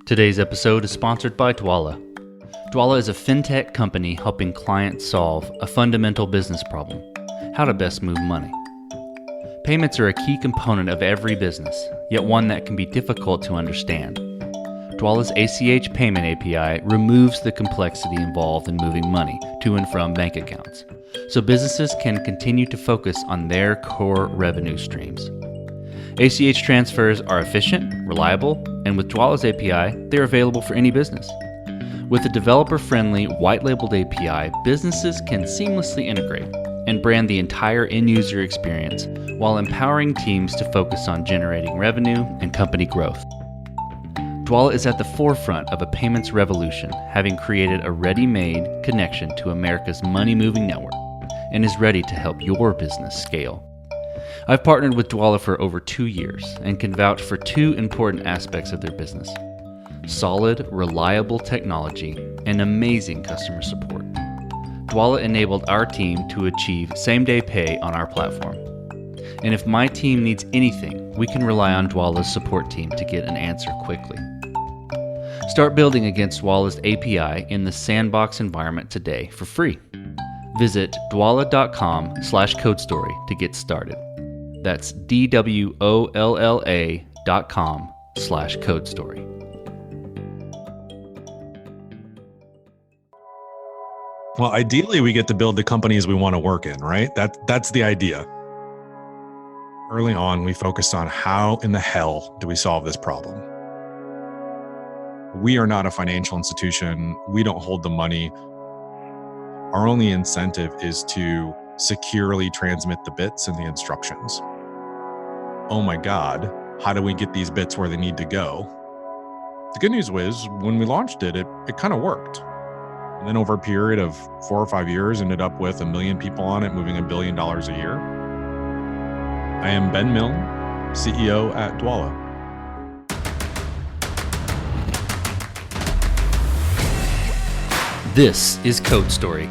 Today's episode is sponsored by Dwolla. Dwolla is a fintech company helping clients solve a fundamental business problem: how to best move money. Payments are a key component of every business, yet one that can be difficult to understand. Dwolla's ACH payment API removes the complexity involved in moving money to and from bank accounts, so businesses can continue to focus on their core revenue streams. ACH transfers are efficient, reliable, and with Dwolla's API, they're available for any business. With a developer-friendly, white-labeled API, businesses can seamlessly integrate and brand the entire end-user experience while empowering teams to focus on generating revenue and company growth. Dwolla is at the forefront of a payments revolution, having created a ready-made connection to America's money-moving network, and is ready to help your business scale. I've partnered with Dwolla for over 2 years and can vouch for two important aspects of their business: solid, reliable technology and amazing customer support. Dwolla enabled our team to achieve same-day pay on our platform. And if my team needs anything, we can rely on Dwolla's support team to get an answer quickly. Start building against Dwolla's API in the sandbox environment today for free. Visit dwolla.com/codestory to get started. That's DWOLLA.com/codestory. Well, ideally, we get to build the companies we want to work in, right? That's the idea. Early on, we focused on how in the hell do we solve this problem? We are not a financial institution. We don't hold the money. Our only incentive is to securely transmit the bits and the instructions. Oh my God, how do we get these bits where they need to go? The good news was, when we launched it kind of worked. And then over a period of 4 or 5 years, ended up with 1 million people on it, moving $1 billion a year. I am Ben Milne, CEO at Dwolla. This is Code Story,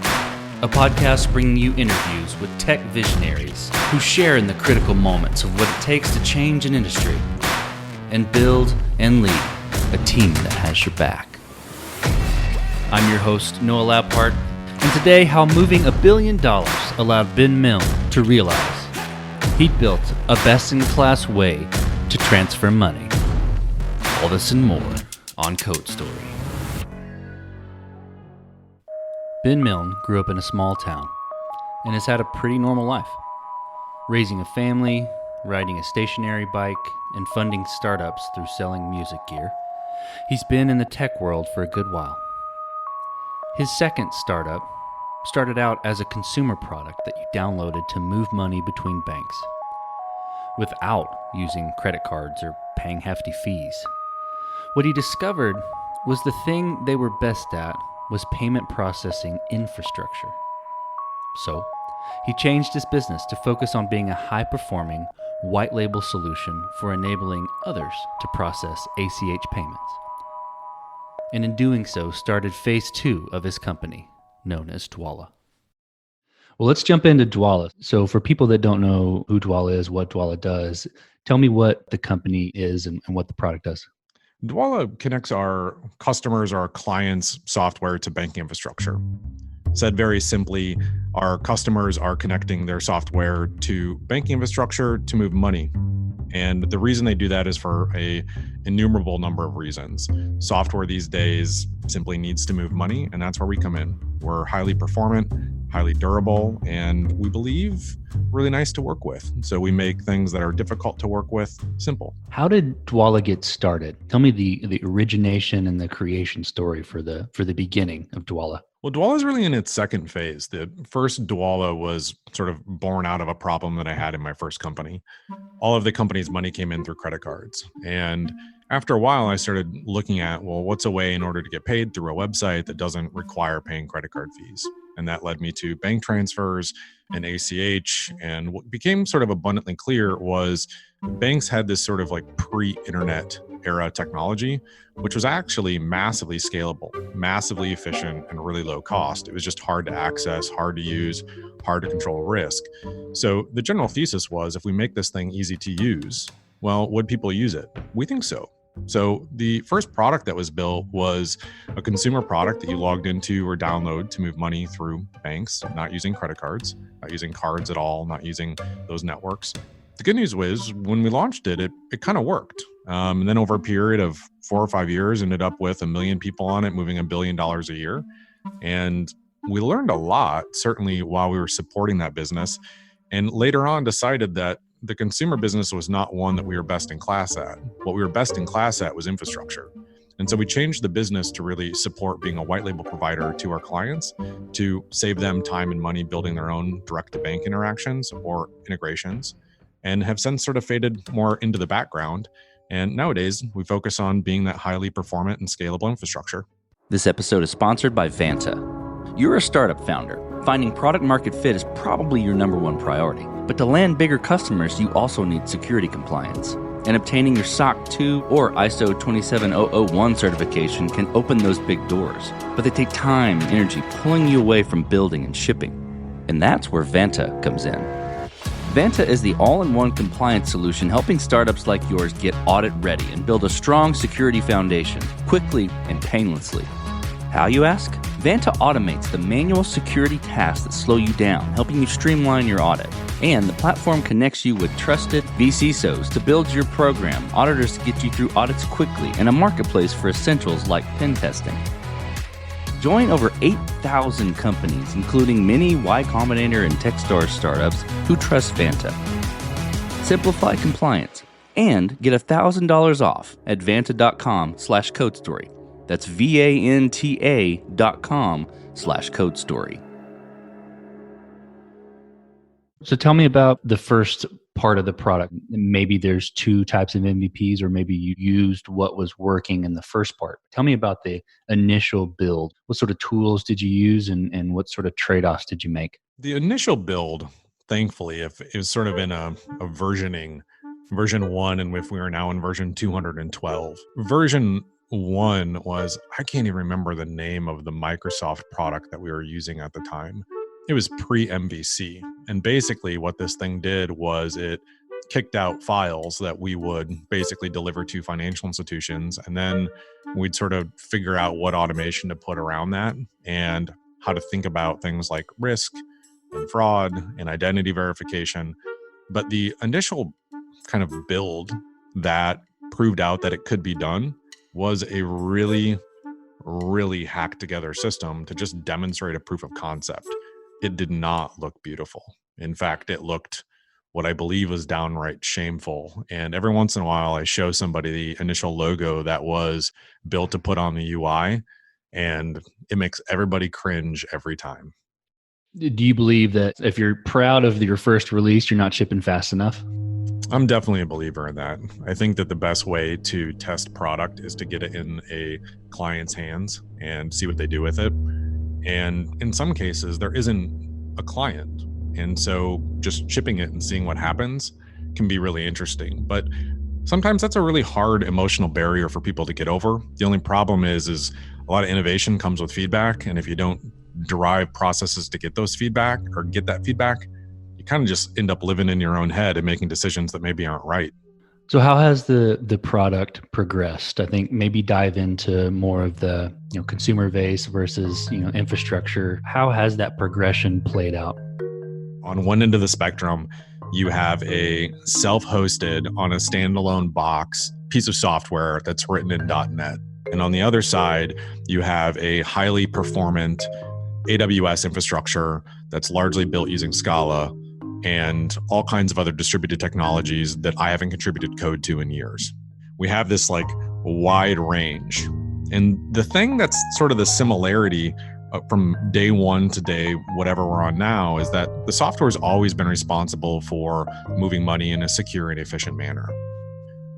a podcast bringing you interviews with tech visionaries who share in the critical moments of what it takes to change an industry and build and lead a team that has your back. I'm your host, Noah Lappart, and today how moving $1 billion allowed Ben Milne to realize he'd built a best-in-class way to transfer money. All this and more on Code Story. Ben Milne grew up in a small town and has had a pretty normal life, raising a family, riding a stationary bike, and funding startups through selling music gear. He's been in the tech world for a good while. His second startup started out as a consumer product that you downloaded to move money between banks without using credit cards or paying hefty fees. What he discovered was the thing they were best at was payment processing infrastructure. So, he changed his business to focus on being a high-performing, white-label solution for enabling others to process ACH payments. And in doing so, started phase 2 of his company, known as Dwolla. Well, let's jump into Dwolla. So for people that don't know who Dwolla is, what Dwolla does, tell me what the company is and what the product does. Dwolla connects our customers, our clients' software to banking infrastructure. Said very simply, our customers are connecting their software to banking infrastructure to move money. And the reason they do that is for an innumerable number of reasons. Software these days simply needs to move money, and that's where we come in. We're highly performant, highly durable, and we believe really nice to work with. So we make things that are difficult to work with simple. How did Dwolla get started? Tell me the origination and the creation story for the beginning of Dwolla. Well, Dwolla is really in its second phase. The first Dwolla was sort of born out of a problem that I had in my first company. All of the company's money came in through credit cards. And after a while, I started looking at, well, what's a way in order to get paid through a website that doesn't require paying credit card fees? And that led me to bank transfers and ACH. And what became sort of abundantly clear was banks had this sort of like pre-internet era technology, which was actually massively scalable, massively efficient, and really low cost. It was just hard to access, hard to use, hard to control risk. So the general thesis was, if we make this thing easy to use, well, would people use it? We think so. So the first product that was built was a consumer product that you logged into or download to move money through banks, not using credit cards, not using cards at all, not using those networks. The good news was when we launched it kind of worked. And then over a period of 4 or 5 years, ended up with 1 million people on it, moving $1 billion a year. And we learned a lot, certainly while we were supporting that business. And later on decided that the consumer business was not one that we were best in class at. What we were best in class at was infrastructure. And so we changed the business to really support being a white label provider to our clients to save them time and money building their own direct to bank interactions or integrations, and have since sort of faded more into the background. And nowadays we focus on being that highly performant and scalable infrastructure. This episode is sponsored by Vanta. You're a startup founder. Finding product market fit is probably your number one priority. But to land bigger customers, you also need security compliance. And obtaining your SOC 2 or ISO 27001 certification can open those big doors. But they take time and energy, pulling you away from building and shipping. And that's where Vanta comes in. Vanta is the all-in-one compliance solution helping startups like yours get audit ready and build a strong security foundation quickly and painlessly. How, you ask? Vanta automates the manual security tasks that slow you down, helping you streamline your audit. And the platform connects you with trusted VCSOs to build your program, auditors to get you through audits quickly, and a marketplace for essentials like pen testing. Join over 8,000 companies, including many Y Combinator and Techstars startups who trust Vanta. Simplify compliance and get $1,000 off at vanta.com/codestory. That's VANTA.com/codestory. So tell me about the first part of the product. Maybe there's 2 types of MVPs, or maybe you used what was working in the first part. Tell me about the initial build. What sort of tools did you use, and what sort of trade-offs did you make? The initial build, thankfully, if it was sort of in a versioning, version 1, and if we are now in version 212. Version 1 was, I can't even remember the name of the Microsoft product that we were using at the time. It was pre-MVC. And basically what this thing did was it kicked out files that we would basically deliver to financial institutions. And then we'd sort of figure out what automation to put around that and how to think about things like risk and fraud and identity verification. But the initial kind of build that proved out that it could be done was a really, really hacked together system to just demonstrate a proof of concept. It did not look beautiful. In fact, it looked what I believe was downright shameful. And every once in a while, I show somebody the initial logo that was built to put on the UI, and it makes everybody cringe every time. Do you believe that if you're proud of your first release, you're not shipping fast enough? I'm definitely a believer in that. I think that the best way to test product is to get it in a client's hands and see what they do with it. And in some cases, there isn't a client. And so just shipping it and seeing what happens can be really interesting. But sometimes that's a really hard emotional barrier for people to get over. The only problem is a lot of innovation comes with feedback. And if you don't derive processes to get those feedback or get that feedback, you kind of just end up living in your own head and making decisions that maybe aren't right. So how has the product progressed? I think maybe dive into more of the consumer base versus infrastructure. How has that progression played out? On one end of the spectrum, you have a self-hosted on a standalone box piece of software that's written in .NET. And on the other side, you have a highly performant AWS infrastructure that's largely built using Scala and all kinds of other distributed technologies that I haven't contributed code to in years. We have this wide range. And the thing that's sort of the similarity from day one to day whatever we're on now is that the software has always been responsible for moving money in a secure and efficient manner.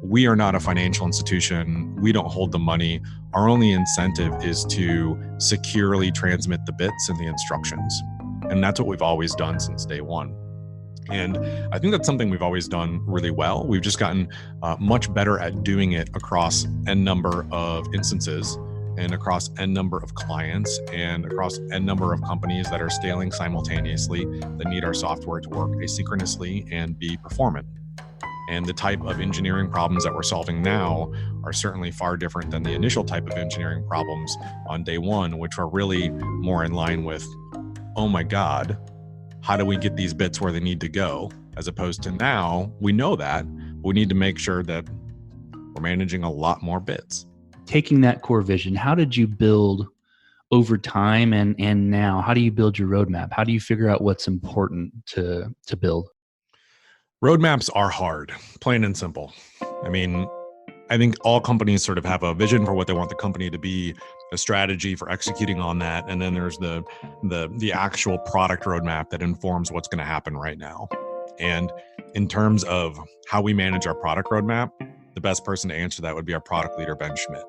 We are not a financial institution. We don't hold the money. Our only incentive is to securely transmit the bits and the instructions. And that's what we've always done since day one. And I think that's something we've always done really well. We've just gotten much better at doing it across n number of instances and across n number of clients and across n number of companies that are scaling simultaneously that need our software to work asynchronously and be performant. And the type of engineering problems that we're solving now are certainly far different than the initial type of engineering problems on day one, which are really more in line with, oh my God, how do we get these bits where they need to go? As opposed to now, we know that, but we need to make sure that we're managing a lot more bits. Taking that core vision, how did you build over time and now? How do you build your roadmap? How do you figure out what's important to build? Roadmaps are hard, plain and simple. I mean, I think all companies sort of have a vision for what they want the company to be, a strategy for executing on that, and then there's the actual product roadmap that informs what's going to happen right now. And in terms of how we manage our product roadmap, the best person to answer that would be our product leader, Ben Schmidt,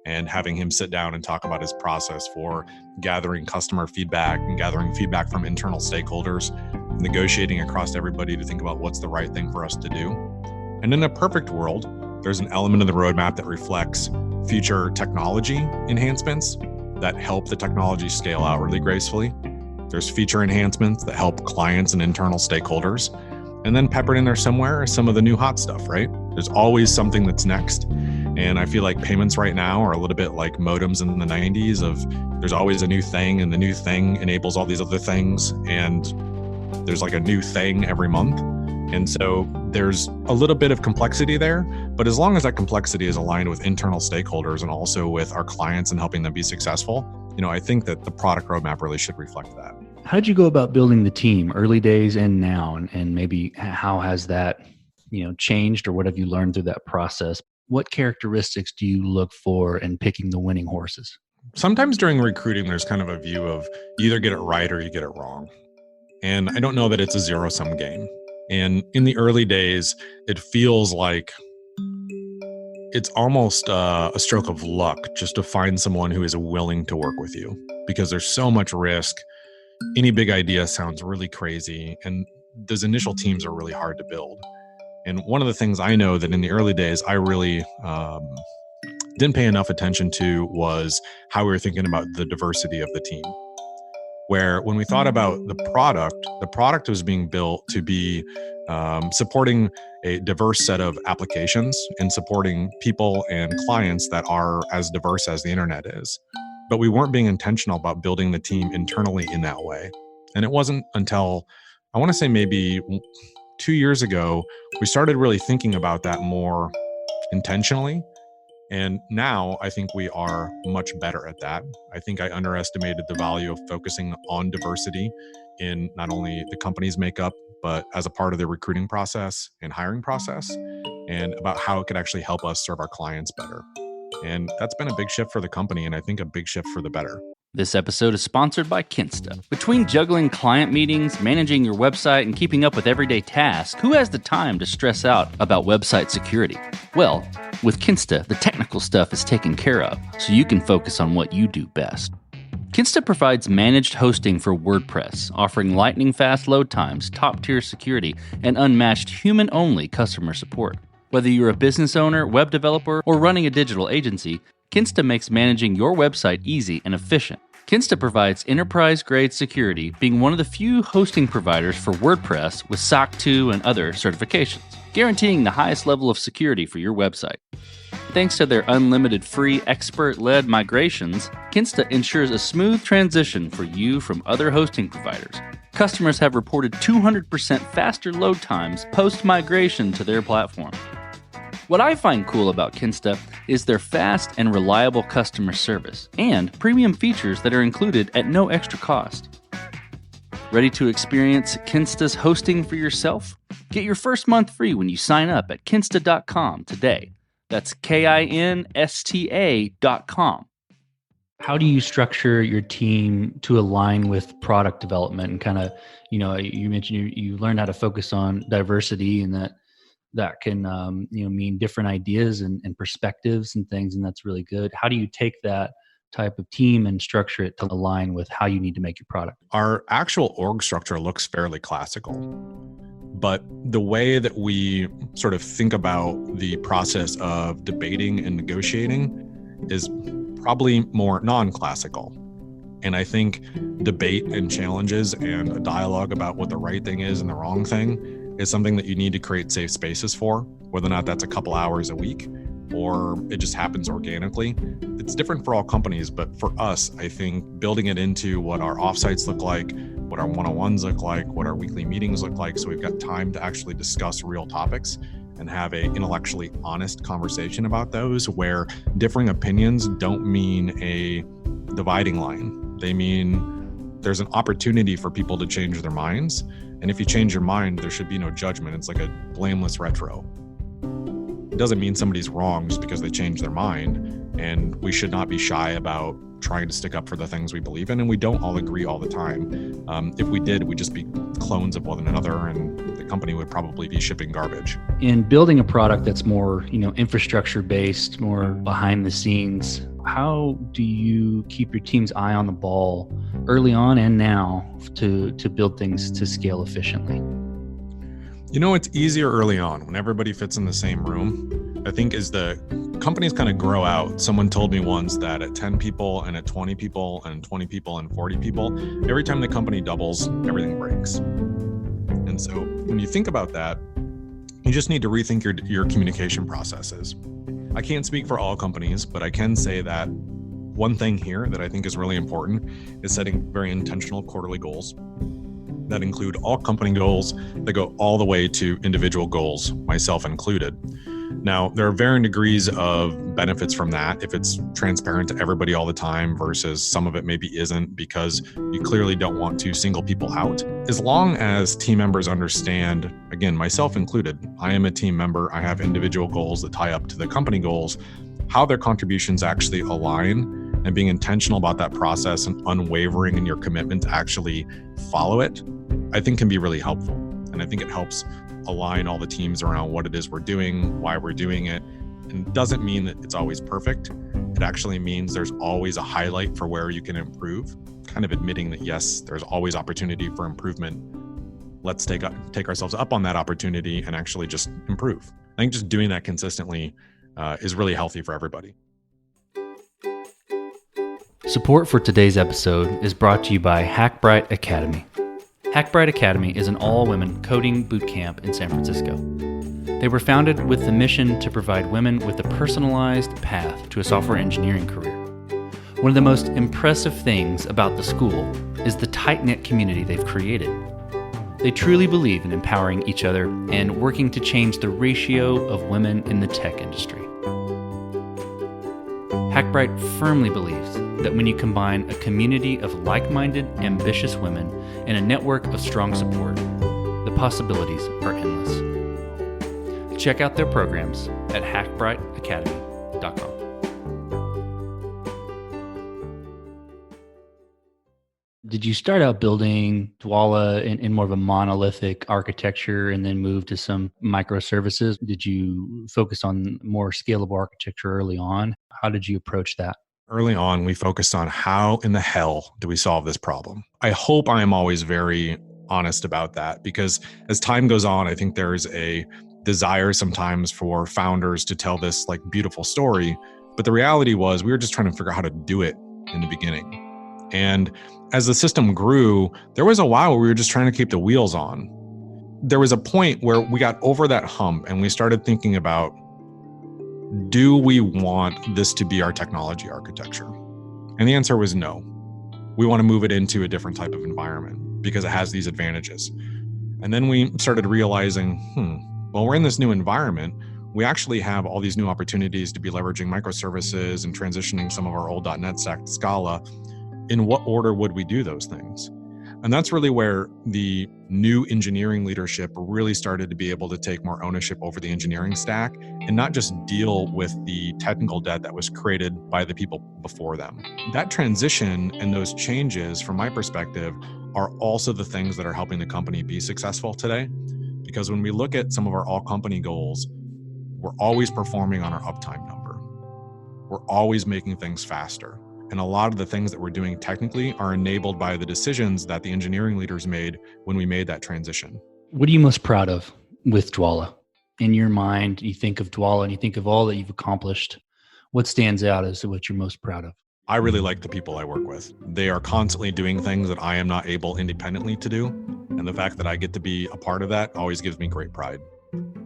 and having him sit down and talk about his process for gathering customer feedback and gathering feedback from internal stakeholders, negotiating across everybody to think about what's the right thing for us to do. And in a perfect world, there's an element of the roadmap that reflects future technology enhancements that help the technology scale out really gracefully. There's feature enhancements that help clients and internal stakeholders. And then peppered in there somewhere is some of the new hot stuff, right? There's always something that's next. And I feel like payments right now are a little bit like modems in the 90s of there's always a new thing and the new thing enables all these other things. And there's like a new thing every month. And so there's a little bit of complexity there, but as long as that complexity is aligned with internal stakeholders and also with our clients and helping them be successful, I think that the product roadmap really should reflect that. How did you go about building the team, early days and now, and maybe how has that, changed, or what have you learned through that process? What characteristics do you look for in picking the winning horses? Sometimes during recruiting, there's kind of a view of you either get it right or you get it wrong. And I don't know that it's a zero-sum game. And in the early days, it feels like it's almost a stroke of luck just to find someone who is willing to work with you, because there's so much risk. Any big idea sounds really crazy, and those initial teams are really hard to build. And one of the things I know that in the early days, I really didn't pay enough attention to was how we were thinking about the diversity of the team. Where when we thought about the product was being built to be supporting a diverse set of applications and supporting people and clients that are as diverse as the internet is. But we weren't being intentional about building the team internally in that way. And it wasn't until, I want to say maybe 2 years ago, we started really thinking about that more intentionally. And now I think we are much better at that. I think I underestimated the value of focusing on diversity in not only the company's makeup, but as a part of the recruiting process and hiring process, and about how it could actually help us serve our clients better. And that's been a big shift for the company, and I think a big shift for the better. This episode is sponsored by Kinsta. Between juggling client meetings, managing your website, and keeping up with everyday tasks, who has the time to stress out about website security? Well, with Kinsta, the technical stuff is taken care of, so you can focus on what you do best. Kinsta provides managed hosting for WordPress, offering lightning-fast load times, top-tier security, and unmatched human-only customer support. Whether you're a business owner, web developer, or running a digital agency, Kinsta makes managing your website easy and efficient. Kinsta provides enterprise-grade security, being one of the few hosting providers for WordPress with SOC 2 and other certifications, guaranteeing the highest level of security for your website. Thanks to their unlimited free expert-led migrations, Kinsta ensures a smooth transition for you from other hosting providers. Customers have reported 200% faster load times post-migration to their platform. What I find cool about Kinsta is their fast and reliable customer service and premium features that are included at no extra cost. Ready to experience Kinsta's hosting for yourself? Get your first month free when you sign up at kinsta.com today. That's KINSTA.com. How do you structure your team to align with product development and kind of, you mentioned you learned how to focus on diversity, and that can mean different ideas and perspectives and things, and that's really good. How do you take that type of team and structure it to align with how you need to make your product? Our actual org structure looks fairly classical, but the way that we sort of think about the process of debating and negotiating is probably more non-classical. And I think debate and challenges and a dialogue about what the right thing is and the wrong thing is something that you need to create safe spaces for, whether or not that's a couple hours a week or it just happens organically. It's different for all companies, but for us, I think building it into what our offsites look like, what our one-on-ones look like, what our weekly meetings look like, so we've got time to actually discuss real topics and have a intellectually honest conversation about those, where differing opinions don't mean a dividing line. They mean there's an opportunity for people to change their minds. And if you change your mind, there should be no judgment. It's like a blameless retro. It doesn't mean somebody's wrong just because they change their mind. And we should not be shy about trying to stick up for the things we believe in. And we don't all agree all the time. If we did, we'd just be clones of one another, and the company would probably be shipping garbage. In building a product that's more, infrastructure based, more behind the scenes, how do you keep your team's eye on the ball early on and now to build things to scale efficiently? It's easier early on when everybody fits in the same room. I think as the companies kind of grow out, someone told me once that at 10 people and at 20 people and 20 people and 40 people, every time the company doubles, everything breaks. And so when you think about that, you just need to rethink your communication processes. I can't speak for all companies, but I can say that one thing here that I think is really important is setting very intentional quarterly goals that include all company goals that go all the way to individual goals, myself included. Now, there are varying degrees of benefits from that if it's transparent to everybody all the time versus some of it maybe isn't, because you clearly don't want to single people out. As long as team members understand, again, myself included, I am a team member, I have individual goals that tie up to the company goals, how their contributions actually align, and being intentional about that process and unwavering in your commitment to actually follow it, I think can be really helpful. And I think it helps align all the teams around what it is we're doing, why we're doing it. And it doesn't mean that it's always perfect. It actually means there's always a highlight for where you can improve, kind of admitting that, yes, there's always opportunity for improvement. Let's take ourselves up on that opportunity and actually just improve. I think just doing that consistently is really healthy for everybody. Support for today's episode is brought to you by Hackbright Academy. Hackbright Academy is an all-women coding boot camp in San Francisco. They were founded with the mission to provide women with a personalized path to a software engineering career. One of the most impressive things about the school is the tight-knit community they've created. They truly believe in empowering each other and working to change the ratio of women in the tech industry. Hackbright firmly believes that when you combine a community of like-minded, ambitious women and a network of strong support, the possibilities are endless. Check out their programs at hackbrightacademy.com. Did you start out building Dwolla in more of a monolithic architecture and then move to some microservices? Did you focus on more scalable architecture early on? How did you approach that? Early on, we focused on how in the hell do we solve this problem? I hope I am always very honest about that, because as time goes on, I think there's a desire sometimes for founders to tell this like beautiful story. But the reality was we were just trying to figure out how to do it in the beginning. And as the system grew, there was a while where we were just trying to keep the wheels on. There was a point where we got over that hump and we started thinking about, do we want this to be our technology architecture? And the answer was no. We want to move it into a different type of environment because it has these advantages. And then we started realizing, well, we're in this new environment. We actually have all these new opportunities to be leveraging microservices and transitioning some of our old .NET stack to Scala. In what order would we do those things? And that's really where the new engineering leadership really started to be able to take more ownership over the engineering stack and not just deal with the technical debt that was created by the people before them. That transition and those changes, from my perspective, are also the things that are helping the company be successful today. Because when we look at some of our all company goals, we're always performing on our uptime number. We're always making things faster. And a lot of the things that we're doing technically are enabled by the decisions that the engineering leaders made when we made that transition. What are you most proud of with Dwolla? In your mind, you think of Dwolla and you think of all that you've accomplished. What stands out as what you're most proud of? I really like the people I work with. They are constantly doing things that I am not able independently to do. And the fact that I get to be a part of that always gives me great pride.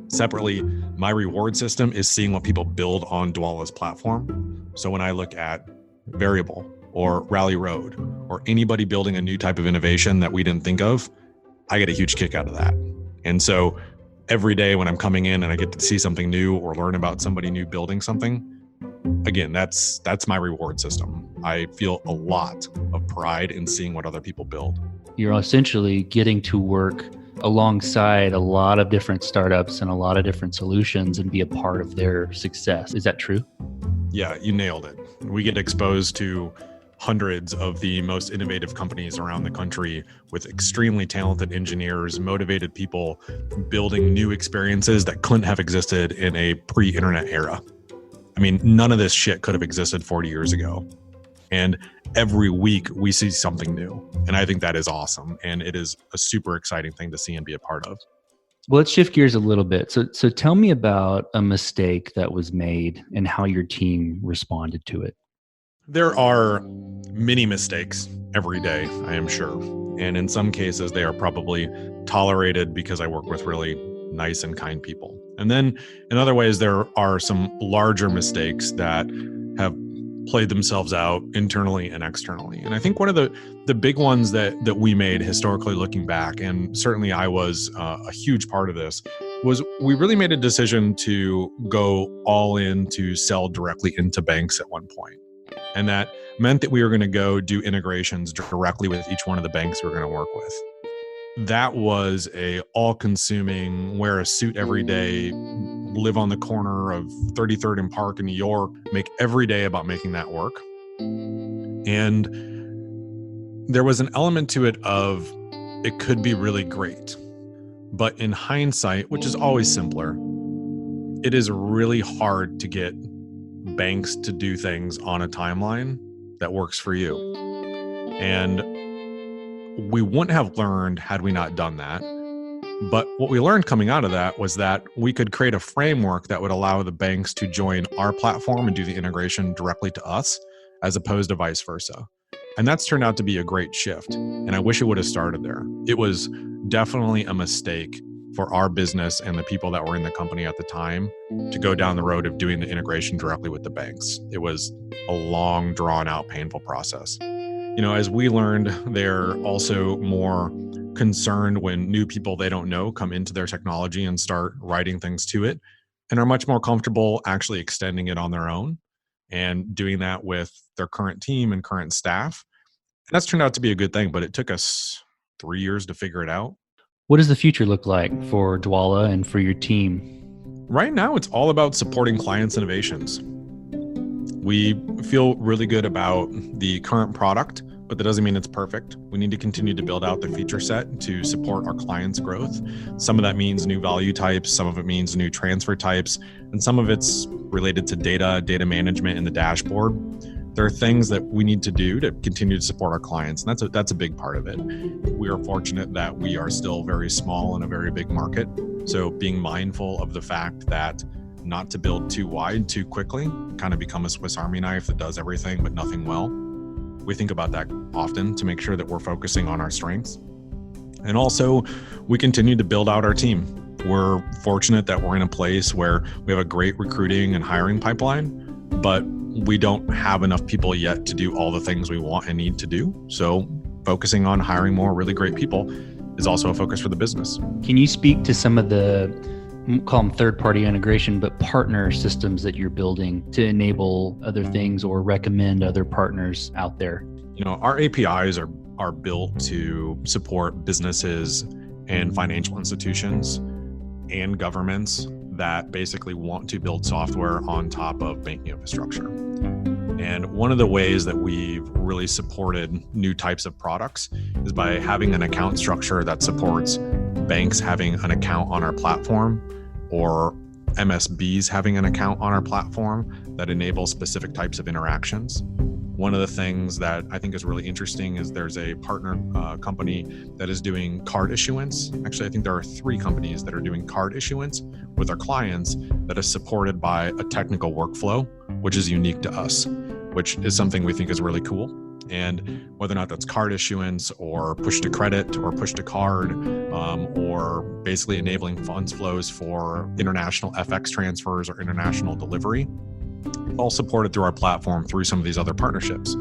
Separately, my reward system is seeing what people build on Dwolla's platform. So when I look at Variable or Rally Road or anybody building a new type of innovation that we didn't think of, I get a huge kick out of that. And so every day when I'm coming in and I get to see something new or learn about somebody new building something, again, that's my reward system. I feel a lot of pride in seeing what other people build. You're essentially getting to work alongside a lot of different startups and a lot of different solutions and be a part of their success. Is that true? Yeah, you nailed it. We get exposed to hundreds of the most innovative companies around the country with extremely talented engineers, motivated people building new experiences that couldn't have existed in a pre-internet era. I mean, none of this shit could have existed 40 years ago. And every week we see something new. And I think that is awesome. And it is a super exciting thing to see and be a part of. Well, let's shift gears a little bit. So tell me about a mistake that was made and how your team responded to it. There are many mistakes every day, I am sure. And in some cases, they are probably tolerated because I work with really nice and kind people. And then in other ways, there are some larger mistakes that have played themselves out internally and externally. And I think one of the big ones that we made historically looking back, and certainly I was a huge part of this, was we really made a decision to go all in to sell directly into banks at one point. And that meant that we were going to go do integrations directly with each one of the banks we were going to work with. That was a all-consuming, wear a suit every day, live on the corner of 33rd and Park in New York, make every day about making that work. And there was an element to it of it could be really great. But in hindsight, which is always simpler, it is really hard to get banks to do things on a timeline that works for you. And we wouldn't have learned had we not done that. But what we learned coming out of that was that we could create a framework that would allow the banks to join our platform and do the integration directly to us, as opposed to vice versa. And that's turned out to be a great shift. And I wish it would have started there. It was definitely a mistake for our business and the people that were in the company at the time to go down the road of doing the integration directly with the banks. It was a long, drawn out, painful process. You know, as we learned, they're also more concerned when new people they don't know come into their technology and start writing things to it, and are much more comfortable actually extending it on their own and doing that with their current team and current staff. And that's turned out to be a good thing, but it took us 3 years to figure it out. What does the future look like for Dwolla and for your team? Right now, it's all about supporting clients' innovations. We feel really good about the current product, but that doesn't mean it's perfect. We need to continue to build out the feature set to support our clients' growth. Some of that means new value types, some of it means new transfer types, and some of it's related to data management in the dashboard. There are things that we need to do to continue to support our clients, and that's a big part of it. We are fortunate that we are still very small in a very big market, so being mindful of the fact that not to build too wide too quickly, kind of become a Swiss Army knife that does everything but nothing well. We think about that often to make sure that we're focusing on our strengths. And also, we continue to build out our team. We're fortunate that we're in a place where we have a great recruiting and hiring pipeline, but we don't have enough people yet to do all the things we want and need to do. So focusing on hiring more really great people is also a focus for the business. Can you speak to some of the, call them third-party integration, but partner systems that you're building to enable other things or recommend other partners out there? You know, our APIs are built to support businesses and financial institutions and governments that basically want to build software on top of banking infrastructure. And one of the ways that we've really supported new types of products is by having an account structure that supports banks having an account on our platform or MSBs having an account on our platform that enables specific types of interactions. One of the things that I think is really interesting is there's a partner company that is doing card issuance. Actually, I think there are 3 companies that are doing card issuance with our clients that is supported by a technical workflow, which is unique to us, which is something we think is really cool. And whether or not that's card issuance or push to credit or push to card, or basically enabling funds flows for international FX transfers or international delivery, all supported through our platform through some of these other partnerships.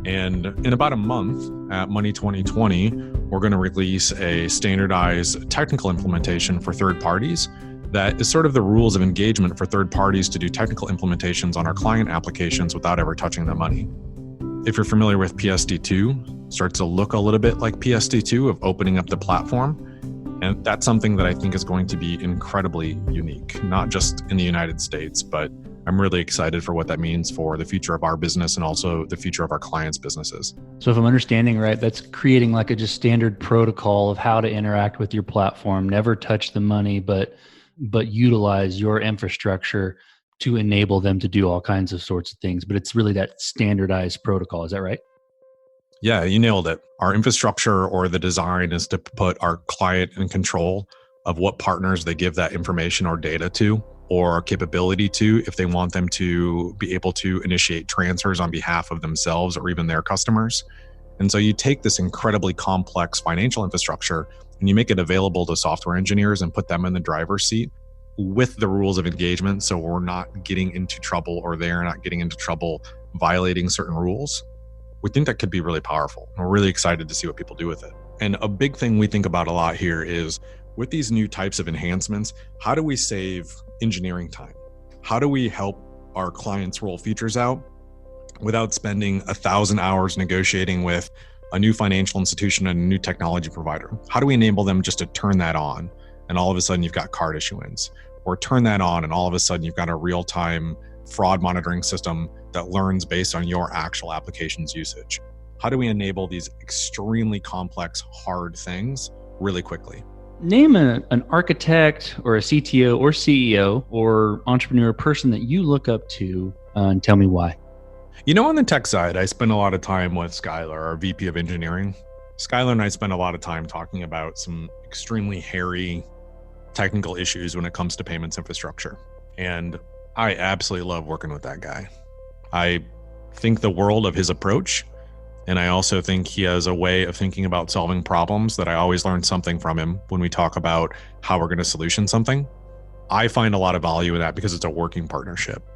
And in about a month at Money 2020, we're going to release a standardized technical implementation for third parties that is sort of the rules of engagement for third parties to do technical implementations on our client applications without ever touching the money. If you're familiar with PSD2, starts to look a little bit like PSD2 of opening up the platform. And that's something that I think is going to be incredibly unique, not just in the United States, but I'm really excited for what that means for the future of our business and also the future of our clients' businesses. So if I'm understanding right, that's creating like a just standard protocol of how to interact with your platform, never touch the money, but utilize your infrastructure to enable them to do all kinds of sorts of things. But it's really that standardized protocol. Is that right? Yeah, you nailed it. Our infrastructure or the design is to put our client in control of what partners they give that information or data to or capability to if they want them to be able to initiate transfers on behalf of themselves or even their customers. And so you take this incredibly complex financial infrastructure and you make it available to software engineers and put them in the driver's seat with the rules of engagement. So we're not getting into trouble or they're not getting into trouble violating certain rules. We think that could be really powerful. We're really excited to see what people do with it. And a big thing we think about a lot here is with these new types of enhancements, how do we save engineering time? How do we help our clients roll features out without spending 1,000 hours negotiating with a new financial institution and a new technology provider? How do we enable them just to turn that on and all of a sudden you've got card issuance, or turn that on and all of a sudden you've got a real-time fraud monitoring system that learns based on your actual application's usage? How do we enable these extremely complex, hard things really quickly? Name an architect or a CTO or CEO or entrepreneur person that you look up to and tell me why. You know, on the tech side, I spend a lot of time with Skylar, our VP of engineering. Skylar and I spend a lot of time talking about some extremely hairy technical issues when it comes to payments infrastructure. And I absolutely love working with that guy. I think the world of his approach. And I also think he has a way of thinking about solving problems that I always learn something from him when we talk about how we're going to solution something. I find a lot of value in that because it's a working partnership.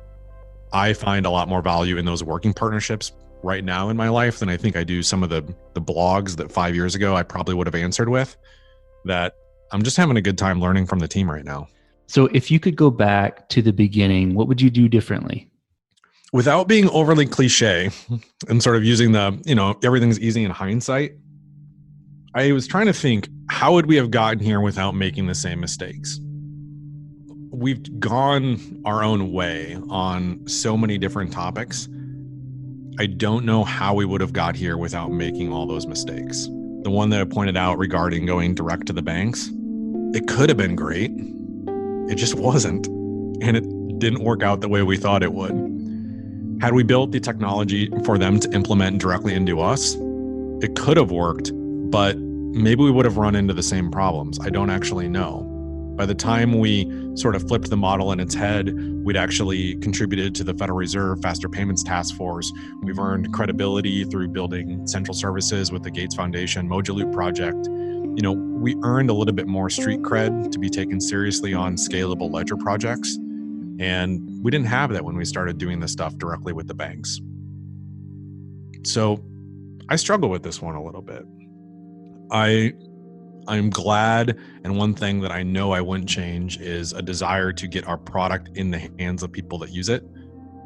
I find a lot more value in those working partnerships right now in my life than I think I do some of the blogs that 5 years ago I probably would have answered with. That I'm just having a good time learning from the team right now. So if you could go back to the beginning, what would you do differently? Without being overly cliche and sort of using everything's easy in hindsight, I was trying to think, how would we have gotten here without making the same mistakes? We've gone our own way on so many different topics. I don't know how we would have got here without making all those mistakes. The one that I pointed out regarding going direct to the banks, it could have been great. It just wasn't. And it didn't work out the way we thought it would. Had we built the technology for them to implement directly into us, it could have worked, but maybe we would have run into the same problems. I don't actually know. By the time we sort of flipped the model in its head, we'd actually contributed to the Federal Reserve Faster Payments Task Force. We've earned credibility through building central services with the Gates Foundation Mojaloop project. We earned a little bit more street cred to be taken seriously on scalable ledger projects. And we didn't have that when we started doing this stuff directly with the banks. So I struggle with this one a little bit. I'm glad, and one thing that I know I wouldn't change is a desire to get our product in the hands of people that use it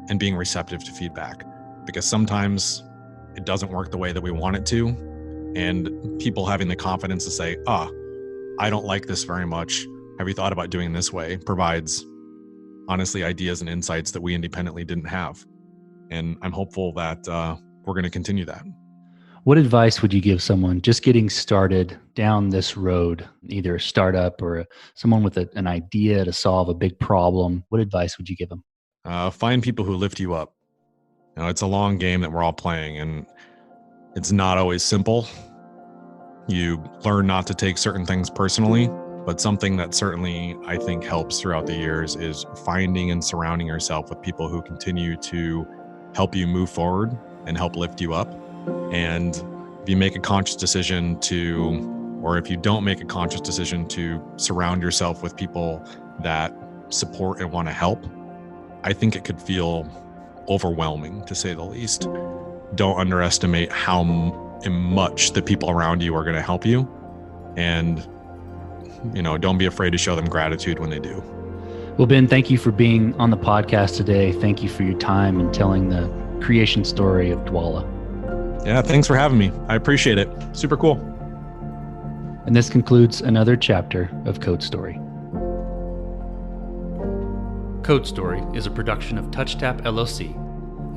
and being receptive to feedback. Because sometimes it doesn't work the way that we want it to, and people having the confidence to say, I don't like this very much. Have you thought about doing this way? Provides honestly ideas and insights that we independently didn't have. And I'm hopeful that we're going to continue that. What advice would you give someone just getting started down this road, either a startup or someone with an idea to solve a big problem? What advice would you give them? Find people who lift you up. It's a long game that we're all playing, and it's not always simple. You learn not to take certain things personally, but something that certainly I think helps throughout the years is finding and surrounding yourself with people who continue to help you move forward and help lift you up. And if you make a conscious decision or if you don't make a conscious decision to surround yourself with people that support and want to help, I think it could feel overwhelming, to say the least. Don't underestimate how much the people around you are going to help you. And, don't be afraid to show them gratitude when they do. Well, Ben, thank you for being on the podcast today. Thank you for your time and telling the creation story of Dwolla. Yeah, thanks for having me. I appreciate it. Super cool. And this concludes another chapter of Code Story. Code Story is a production of TouchTap LLC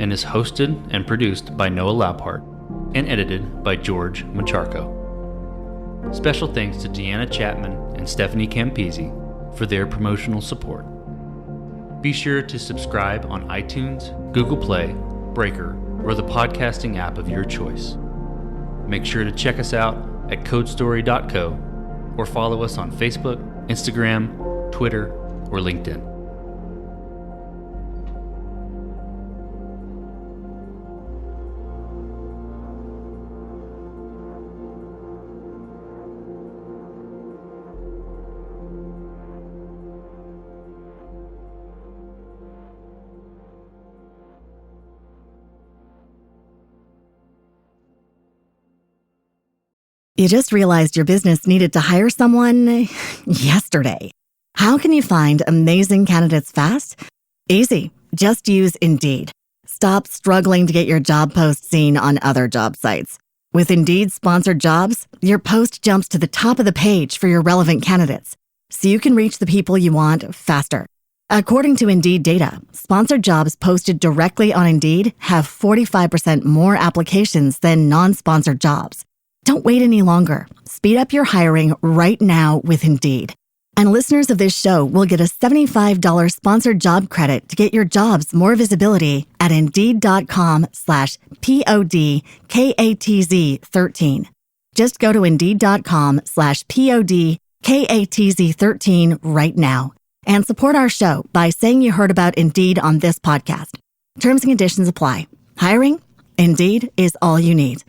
and is hosted and produced by Noah Laupart and edited by George Macharko. Special thanks to Deanna Chapman and Stephanie Campisi for their promotional support. Be sure to subscribe on iTunes, Google Play, Breaker, or the podcasting app of your choice. Make sure to check us out at codestory.co or follow us on Facebook, Instagram, Twitter, or LinkedIn. You just realized your business needed to hire someone yesterday. How can you find amazing candidates fast? Easy. Just use Indeed. Stop struggling to get your job post seen on other job sites. With Indeed sponsored jobs, your post jumps to the top of the page for your relevant candidates, so you can reach the people you want faster. According to Indeed data, sponsored jobs posted directly on Indeed have 45% more applications than non-sponsored jobs. Don't wait any longer. Speed up your hiring right now with Indeed. And listeners of this show will get a $75 sponsored job credit to get your jobs more visibility at Indeed.com/PODKATZ13. Just go to Indeed.com/PODKATZ13 right now and support our show by saying you heard about Indeed on this podcast. Terms and conditions apply. Hiring? Indeed is all you need.